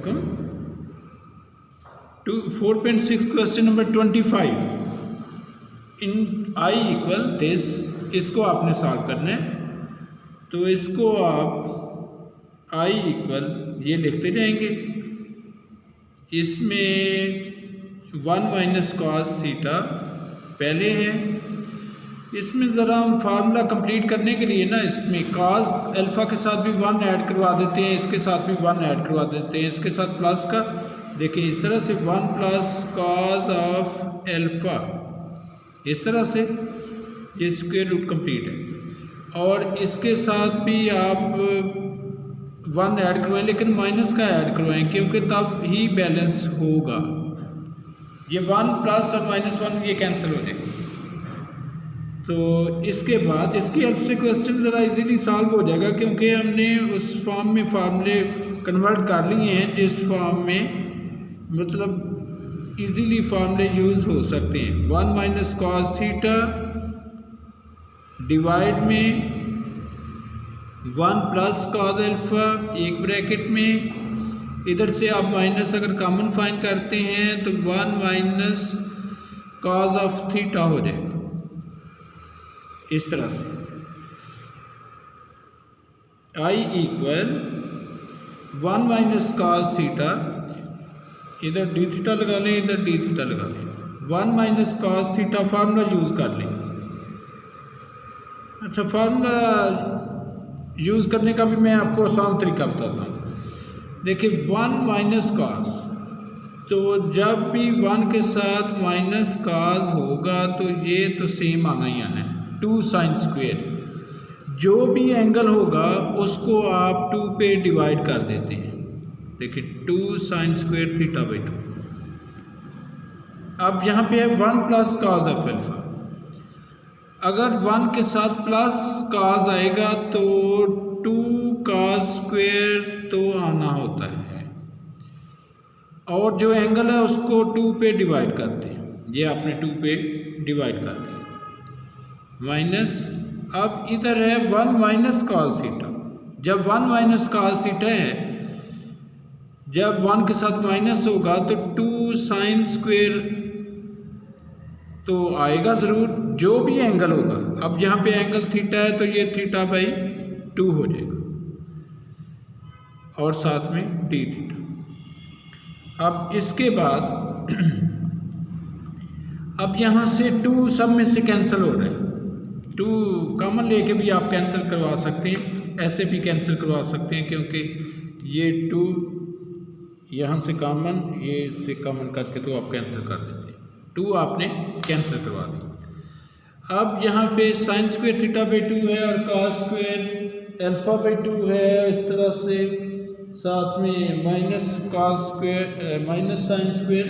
Welcome to 4.6 question number 25 in I equal this. इसको आपने solve करना है, तो इसको आप आई इक्वल ये लिखते जाएंगे। इसमें 1 माइनस कॉस थीटा पहले है। इसमें ज़रा हम फार्मूला कंप्लीट करने के लिए ना इसमें कॉस अल्फ़ा के साथ भी 1 ऐड करवा देते हैं, इसके साथ भी 1 ऐड करवा देते हैं, इसके साथ प्लस का। देखिए इस तरह से 1 प्लस कॉस ऑफ अल्फ़ा, इस तरह से ये स्क्वायर रूट कंप्लीट है। और इसके साथ भी आप 1 ऐड करवाएं, लेकिन माइनस का ऐड करवाएं क्योंकि तब ही बैलेंस होगा। ये 1 प्लस और -1 ये कैंसिल हो जाएगा। तो इसके बाद इसकी हेल्प से क्वेश्चन ज़रा इजीली सॉल्व हो जाएगा, क्योंकि हमने उस फॉर्म में फार्मूले कन्वर्ट कर लिए हैं जिस फॉर्म में मतलब इजीली फार्मूले यूज़ हो सकते हैं। 1 माइनस कॉस थीटा डिवाइड में 1 प्लस कॉस अल्फ़ा एक ब्रैकेट में, इधर से आप माइनस अगर कॉमन फाइंड करते हैं तो 1 माइनस कॉस ऑफ थीटा हो जाएगा इस तरह से। आई इक्वल 1 माइनस कॉस थीटा, इधर डी थीटा लगा लें, इधर डी थीटा लगा लें। 1 minus cos theta formula use कर लें। अच्छा, फार्मूला यूज़ करने का भी मैं आपको आसान तरीका बताता हूँ। देखिए 1 माइनस कॉस, तो जब भी 1 के साथ माइनस कॉस होगा तो ये तो सेम आना ही आना है। 2 साइन स्क्वेयर, जो भी एंगल होगा उसको आप 2 पे डिवाइड कर देते हैं। देखिए 2 साइन स्क्वेयर थीटा बाई 2। अब यहाँ पे है 1 प्लस कॉस ऑफ अल्फ़ा। अगर 1 के साथ प्लस कॉस आएगा तो 2 कॉस स्क्वेयर तो आना होता है, और जो एंगल है उसको 2 पे डिवाइड करते हैं। ये आपने 2 पे डिवाइड कर दिया माइनस। अब इधर है 1 माइनस कॉस थीटा। जब 1 माइनस कॉस थीटा है, जब 1 के साथ माइनस होगा तो 2 साइन स्क्वेयर तो आएगा ज़रूर, जो भी एंगल होगा। अब यहाँ पे एंगल थीटा है तो ये थीटा बाई 2 हो जाएगा, और साथ में डी थीटा। अब इसके बाद अब यहाँ से 2 सब में से कैंसिल हो रहा है। 2 कॉमन लेके भी आप कैंसिल करवा सकते हैं, ऐसे भी कैंसिल करवा सकते हैं, क्योंकि ये 2 यहाँ से कॉमन, ये इससे कॉमन करके तो आप कैंसिल कर देते हैं। 2 आपने कैंसिल करवा दी। अब यहाँ पे साइन स्क्वायर थीटा बाई 2 है और कॉस स्क्वायर अल्फ़ा बाई 2 है, इस तरह से साथ में minus cos square minus sine square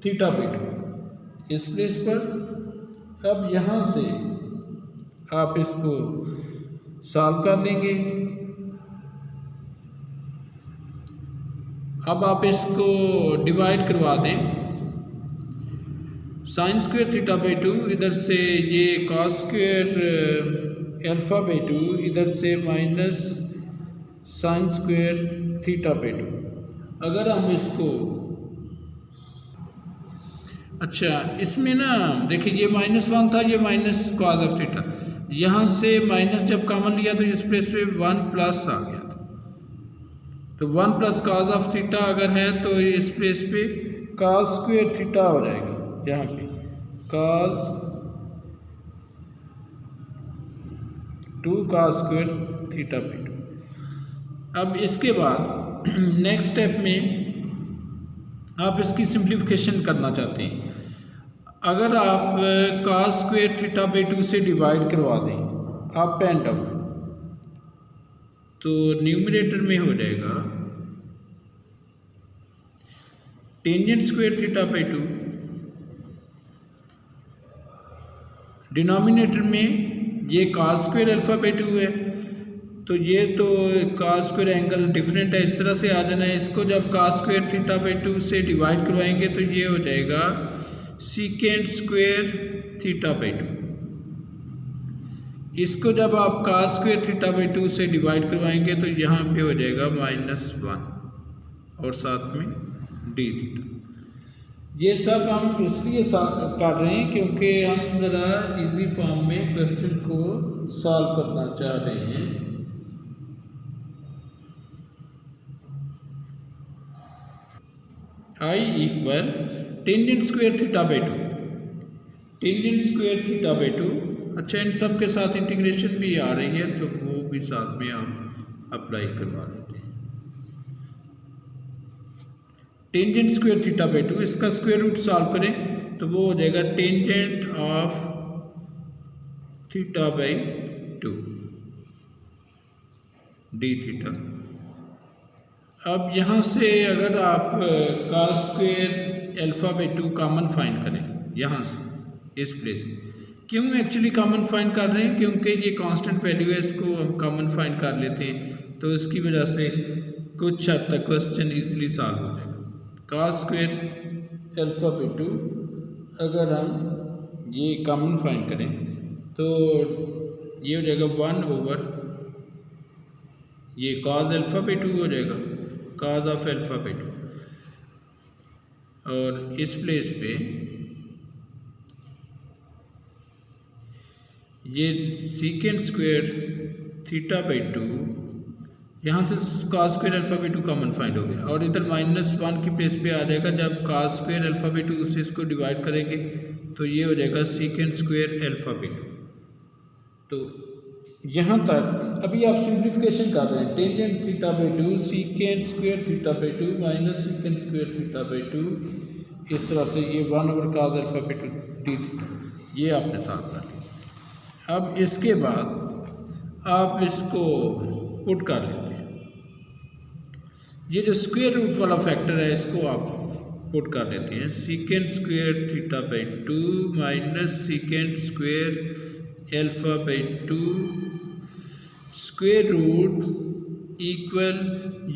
theta by 2 इस प्लेस पर। अब यहाँ से आप इसको सॉल्व कर लेंगे। अब आप इसको डिवाइड करवा दें। साइन स्क्वायर थीटा बाई 2, इधर से ये कॉस स्क्वायर अल्फ़ा बाई 2, इधर से minus sine square theta by 2। अगर हम इसको, अच्छा इसमें ना देखिए ये -1 था, ये माइनस कॉस ऑफ थीटा, यहाँ से माइनस जब कॉमन लिया तो इस प्लेस पे 1 प्लस आ गया। तो 1 प्लस कॉस ऑफ थीटा अगर है तो इस प्लेस पे कॉस स्क्वायर थीटा हो जाएगा। यहाँ पे cos 2 cos square theta by 2। अब इसके बाद नेक्स्ट स्टेप में आप इसकी सिंप्लीफिकेशन करना चाहते हैं। अगर आप कॉस स्क्वायर थीटा बाई 2 से डिवाइड करवा दें अप एंड डाउन, तो न्यूमरेटर में हो जाएगा tangent square theta by 2, denominator में ये कॉस स्क्वायर अल्फ़ा बाई 2 है, तो ये तो कॉस स्क्वायर एंगल डिफरेंट है, इस तरह से आ जाना है। इसको जब कॉस स्क्वायर थीटा बाई 2 से डिवाइड करवाएंगे तो ये हो जाएगा सीकेंट स्क्वायर थीटा बाई 2। इसको जब आप कॉस स्क्वायर थीटा बाई 2 से डिवाइड करवाएंगे तो यहाँ पे हो जाएगा -1, और साथ में डी थीटा। ये सब हम इसलिए कर रहे हैं क्योंकि हम ज़रा इजी फॉर्म में क्वेश्चन को सॉल्व करना चाह रहे हैं। I equal tangent square theta by 2, tangent square theta by 2। अच्छा, इन सब के साथ इंटीग्रेशन भी आ रही है तो वो भी साथ में आप अप्लाई करवा लेते हैं। टेंजेंट स्क्वायर थीटा बाई 2, इसका स्क्वायर रूट सॉल्व करें तो वो हो जाएगा tangent of theta by 2 D theta. अब यहाँ से अगर आप cos square alpha by 2 common find करें यहाँ से, इस प्लेस, क्यों एक्चुअली कॉमन फाइंड कर रहे हैं? क्योंकि ये कांस्टेंट वैल्यू है, इसको हम कॉमन फाइंड कर लेते हैं तो इसकी वजह से कुछ हद तक क्वेश्चन इजीली सॉल्व हो जाएगा। cos स्क्वायर अल्फा बाई 2 अगर हम ये कॉमन फाइंड करें तो ये हो जाएगा 1 ओवर ये cos अल्फा बाई 2 हो जाएगा, cos ऑफ अल्फा बाई 2, और इस प्लेस पे ये सीकेंट स्क्वायर थीटा बाई 2, यहाँ से cos square alpha by 2 common find हो गया और इधर -1 की प्लेस पे आ जाएगा। जब cos स्क्वायर अल्फा बाई 2 से इसको डिवाइड करेंगे तो ये हो जाएगा सीकेंट स्क्वायर अल्फा बाई 2। तो यहाँ तक अभी आप सिंप्लीफिकेशन कर रहे हैं, tangent theta by 2 secant square theta by 2 minus secant square theta by 2, इस तरह से ये 1 over cos alpha by 2 D theta, ये आपने सॉल्व कर लिया। अब इसके बाद आप इसको पुट कर लेते हैं, ये जो स्क्वायर रूट वाला फैक्टर है इसको आप पुट कर लेते हैं, secant square theta by 2 minus secant square alpha by 2 square root equal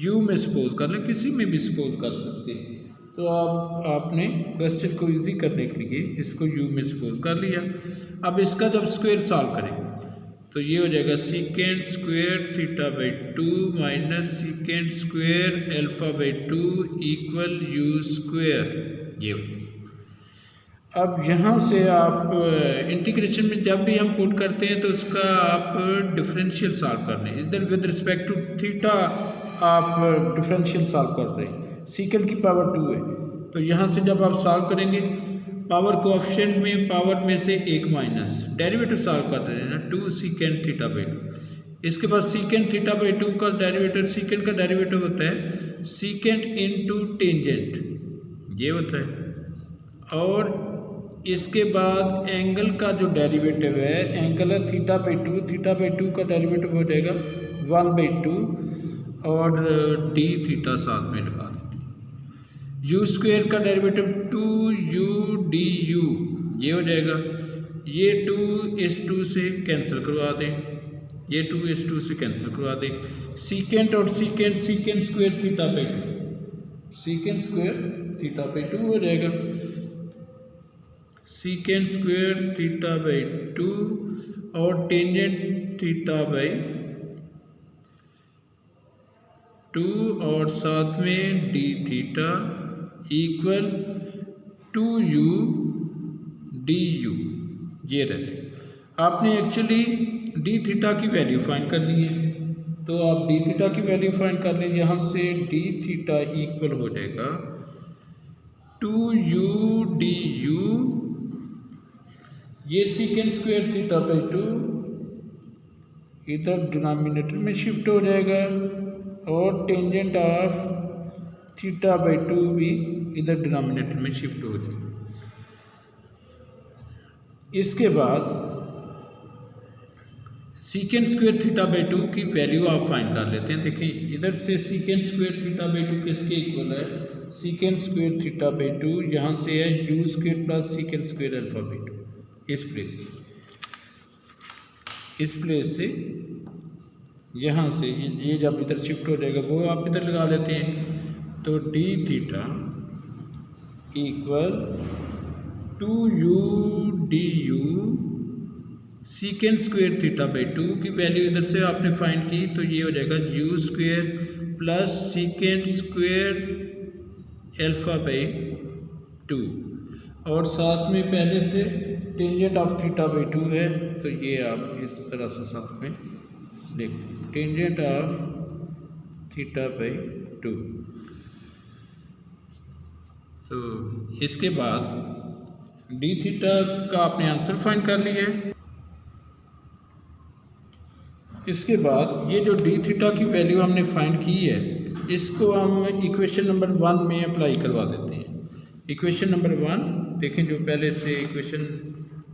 u में सपोज कर लें, किसी में भी सपोज कर सकते हैं। तो आपने क्वेश्चन को इजी करने के लिए इसको यू में सपोज कर लिया। अब इसका जब स्क्वायर सॉल्व करें तो ये हो जाएगा secant square theta by 2 minus secant square alpha by 2 equal you square, ये हो जाएगा। अब यहाँ से आप इंटीग्रेशन में जब भी हम पुट करते हैं तो उसका आप डिफरेंशियल सॉल्व कर रहे हैं, इधर विद रिस्पेक्ट टू थीटा आप डिफरेंशियल सॉल्व कर रहे हैं, सीकेंट की पावर 2 है तो यहाँ से जब आप सॉल्व करेंगे पावर कोएफिशिएंट में पावर में से एक माइनस, डेरिवेटिव सॉल्व कर रहे हैं ना, 2 सीकेंट थीटा बाई 2। इसके बाद सीकेंट थीटा बाई 2 का डेरिवेटिव, सीकेंट का डेरिवेटिव होता है सीकेंट इनटू टेंजेंट, ये होता है। और इसके बाद एंगल का जो डेरिवेटिव है, एंगल है थीटा बाई 2, थीटा बाई 2 का डेरिवेटिव हो जाएगा 1 बाई 2 और डी थीटा साथ में लगा देते हैं। यू स्क्वायर का डेरिवेटिव 2u डी यू, ये हो जाएगा, ये 2 इस 2 से कैंसिल करवा दें, ये 2 इस 2 से कैंसिल करवा दें, सीकेंट और secant, secant square theta by 2, secant square theta by 2 हो जाएगा, सीकेंट स्क्वायर थीटा बाई 2 और टेंजेंट थीटा बाई 2 और साथ में D theta equal 2u D you, ये रहे। आपने एक्चुअली डी थीटा की वैल्यू फाइंड करनी है तो आप डी थीटा की वैल्यू फाइंड कर लें, यहाँ से डी थीटा इक्वल हो जाएगा 2u डी यू, ये सीकेंट स्क्वायर थीटा बाई 2 इधर डिनोमिनेटर में शिफ्ट हो जाएगा और टेंजेंट ऑफ थीटा बाई 2 भी इधर डिनोमिनेटर में शिफ्ट हो जाएगा। इसके बाद सीकेंट स्क्वायर थीटा बाई 2 की वैल्यू आप फाइंड कर लेते हैं। देखिए इधर से सीकेंट स्क्वायर थीटा बाई 2 किसके इक्वल है, सीकेंट स्क्वायर थीटा बाई 2, यहाँ से है you square plus secant square alpha by 2, इस प्लेस से यहाँ से ये जब इधर शिफ्ट हो जाएगा वो आप इधर लगा लेते हैं तो D theta equal 2u D you सीकेंड square theta by 2 की वैल्यू इधर से आपने फाइंड की, तो ये हो जाएगा you square plus secant square alpha by 2, और साथ में पहले से टेंजेंट ऑफ थीटा बाई 2 है, तो ये आप इस तरह से साथ में लिख दें, टेंजेंट ऑफ थीटा बाई 2। तो इसके बाद डी थीटा का आपने आंसर फाइंड कर लिया है। इसके बाद ये जो डी थीटा की वैल्यू हमने फाइंड की है, इसको हम इक्वेशन नंबर 1 में अप्लाई करवा देते हैं। इक्वेशन नंबर 1 देखें, जो पहले से इक्वेशन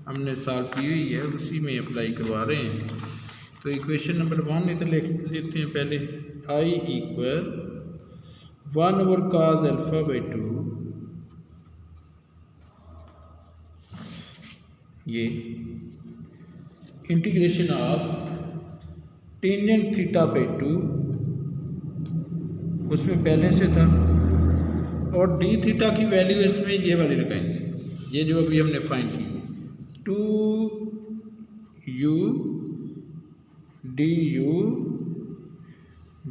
हमने सॉल्व की हुई है उसी में अप्लाई करवा रहे हैं। तो इक्वेशन नंबर 1 इधर लिख लेते हैं पहले, I equal 1 over cos alpha by 2, ये integration of tangent theta by 2 उसमें पहले से था, और डी थीटा की वैल्यू इसमें ये वाली लगाएंगे, ये जो अभी हमने फाइंड की है, 2u du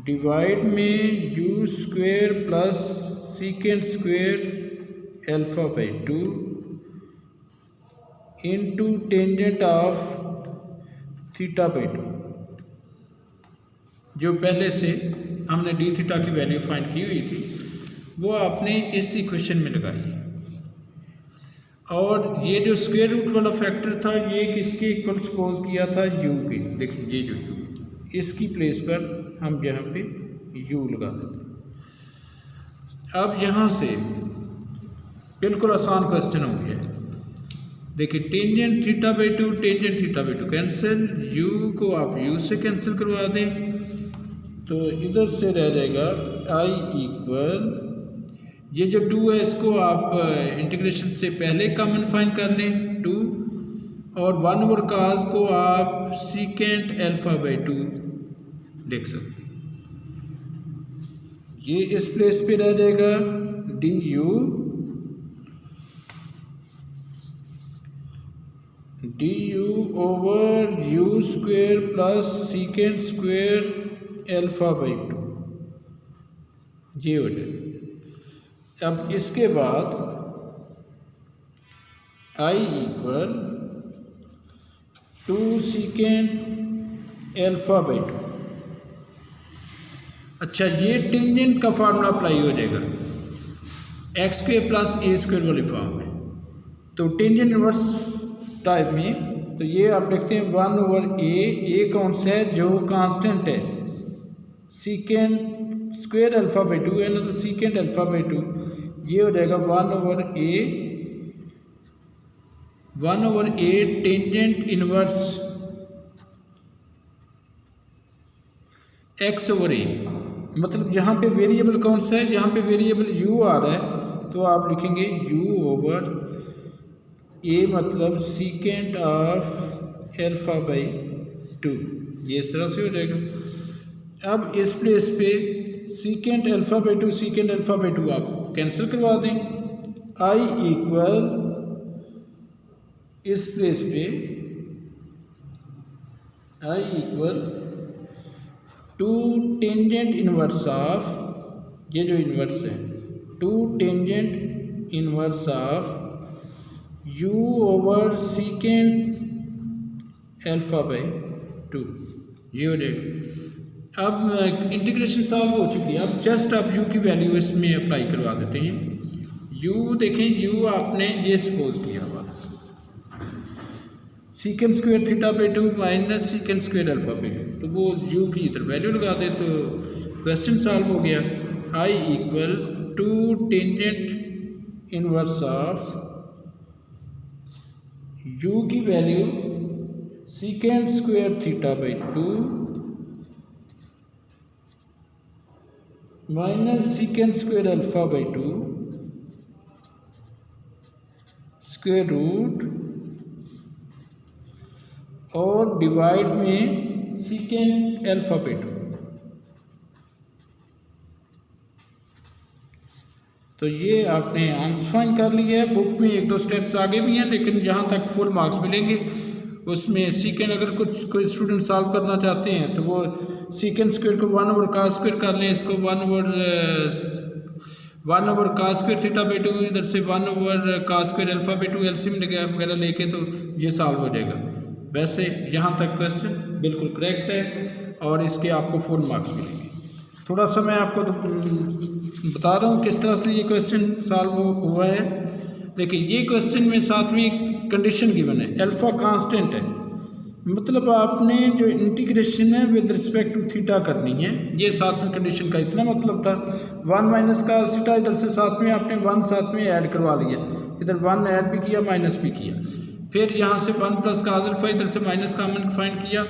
डिवाइड में u square plus secant square alpha by 2 into tangent of theta by 2, जो पहले से हमने डी थीटा की वैल्यू फाइंड की हुई थी वो आपने इस इक्वेशन में लगाई है। और ये जो स्क्वायर रूट वाला फैक्टर था ये किसके इक्वल सपोज किया था, u के। देखिए ये जो u, इसकी प्लेस पर हम यहाँ पे u लगा देते हैं। अब यहाँ से बिल्कुल आसान क्वेश्चन हो गया है। देखिए tangent theta by 2 tangent theta by 2 cancel, u को आप u से कैंसिल करवा दें, तो इधर से रह जाएगा i इक्वल, ये जो 2 है इसको आप इंटीग्रेशन से पहले कॉमन फाइंड कर लें 2, और 1 ओवर cos को आप सीकेंट एल्फा बाई 2 लिख सकते हैं। ये इस प्लेस पे रह जाएगा du over u square plus secant square alpha by 2, ये हो जाएगा। अब इसके बाद i equal 2 secant alpha by 2। अच्छा, ये टेंजेंट का फार्मूला अप्लाई हो जाएगा एक्स स्क्वेयर प्लस ए स्क्वेयर वाली फॉर्म में। तो टेंजेंट इनवर्स टाइप में तो ये आप देखते हैं 1 ओवर ए कौन सा है, जो कांस्टेंट है, सीकेंट स्क्वेयर अल्फा बाई 2 है ना, तो सीकेंट अल्फा बाई 2 ये हो जाएगा 1 ओवर ए टेंजेंट इनवर्स एक्स ओवर ए। मतलब यहाँ पे वेरिएबल कौन सा है, यहाँ पे वेरिएबल u आ रहा है, तो आप लिखेंगे u ओवर ए मतलब सीकेंट ऑफ एल्फा बाई 2, ये इस तरह से हो जाएगा। अब इस प्लेस पे secant alpha by 2 secant alpha by 2 आप कैंसिल करवा दें। i इक्वल इस प्लेस पे i equal 2 tangent inverse of, ये जो इनवर्स है 2 tangent inverse of u over secant alpha by 2, ये हो जाएगा। अब इंटीग्रेशन सॉल्व हो चुकी है, अब जस्ट आप u की वैल्यू इसमें अप्लाई करवा देते हैं। u देखें, u आपने ये सपोज किया हुआ सीकेंड square theta by 2 minus secant square alpha by 2, तो वो u की इधर वैल्यू लगा दे तो क्वेश्चन सॉल्व हो गया। i equal 2 tangent inverse of u की value secant square theta by 2 minus secant square alpha by 2 square root और डिवाइड में सीकेंड अल्फा बाई 2। तो ये आपने आंसर फाइंड कर लिया है। बुक में 1-2 स्टेप्स आगे भी हैं, लेकिन जहाँ तक फुल मार्क्स मिलेंगे उसमें सीकेंड अगर कोई स्टूडेंट सॉल्व करना चाहते हैं तो वो सीकेंड स्क्वायर को 1/cos स्क्वायर कर लें, इसको 1/cos स्क्वायर थीटा बाई 2, इधर से 1/cos square alpha by 2 LCM वगैरह लेके तो ये सॉल्व हो जाएगा। वैसे यहाँ तक क्वेश्चन बिल्कुल करेक्ट है और इसके आपको 4 मार्क्स मिलेंगे। थोड़ा सा मैं आपको बता रहा हूँ किस तरह से ये क्वेश्चन सॉल्व हुआ है। देखिए ये क्वेश्चन में साथ में कंडीशन गिवन है, अल्फा कांस्टेंट है, मतलब आपने जो इंटीग्रेशन है विद रिस्पेक्ट टू थीटा करनी है। ये साथ में कंडीशन का इतना मतलब था 1 - cos थीटा, इधर से साथ में आपने 1 साथ में ऐड करवा लिया, इधर 1 ऐड भी किया माइनस भी किया, फिर यहाँ से 1 + cos अल्फा, इधर से माइनस कॉमन फाइंड किया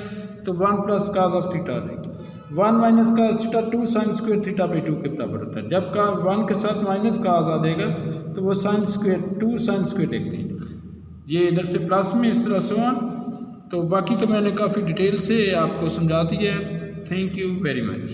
तो 1 + cos ऑफ थीटा आ जाएगा। 1 - cos theta 2 sin square theta by 2 के बराबर होता है। जब का 1 के साथ माइनस cos आ जाएगा तो वो sin स्क्वायर 2 sin स्क्वायर लिखते हैं, ये इधर से प्लस में इस तरह से तो बाकी तो मैंने काफ़ी डिटेल से आपको समझा दिया है। Thank you very much.